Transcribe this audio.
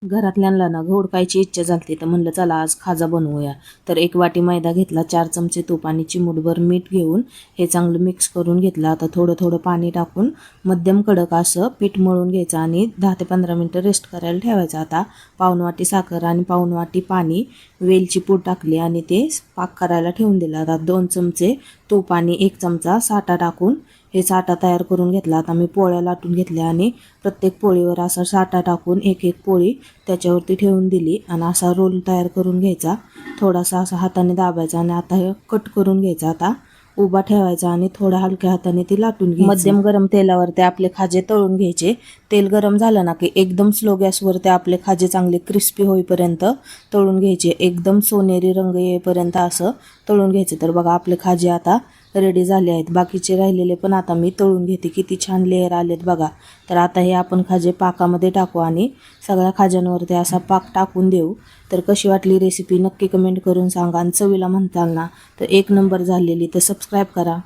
घरातल्यांना ना गोड खायची इच्छा झाली तर म्हणलं चला आज खाजा बनवूया। तर 1 वाटी मैदा घेतला, 4 चमचे तूप आणि चिमूटभर मीठ घेऊन हे चांगलं मिक्स करून घेतलं। आता थोडं थोडं पाणी टाकून मध्यम कडक असं पीठ मळून घ्यायचं आणि 10 ते 15 मिनिटं रेस्ट करायला ठेवायचं। आता पाऊण वाटी साखर आणि पाऊण वाटी पाणी, वेलची पूड टाकली आणि ते पाक करायला ठेवून दिला। आता 2 चमचे तूप आणि 1 चमचा साठा टाकून हे साठा तयार करून घेतला। आता मी पोळ्या लाटून घेतल्या आणि प्रत्येक पोळीवर असा साठा टाकून एक पोळी त्याच्यावरती ठेवून दिली आणि असा रोल तयार करून घ्यायचा। थोडासा असा हाताने दाबायचा आणि आता हे कट करून घ्यायचा। आता उभा ठेवायचा आणि थोड्या हलक्या हाताने ती लाटून घ्यायची। मध्यम गरम तेलावरती आपले खाजे तळून घ्यायचे। तेल गरम झालं ना की एकदम स्लो गॅसवरती आपले खाजे चांगले क्रिस्पी होईपर्यंत तळून घ्यायचे। एकदम सोनेरी रंग येईपर्यंत असं तळून घ्यायचे। तर बघा आपले खाजे आता रेडी झाले आहेत। बाकीचे राहिलेले पण आता मी तळून घेते। किती छान लेयर आलेत बघा। तर आता हे आपण खाजे पाकामध्ये टाकू आणि सगळ्या खाज्यांवरती असा पाक टाकून देऊ। तर कशी वाटली रेसिपी नक्की कमेंट करून सांगा आणि चवीला म्हणताल ना तर 1 नंबर झालेली। तर सबस्क्राईब करा।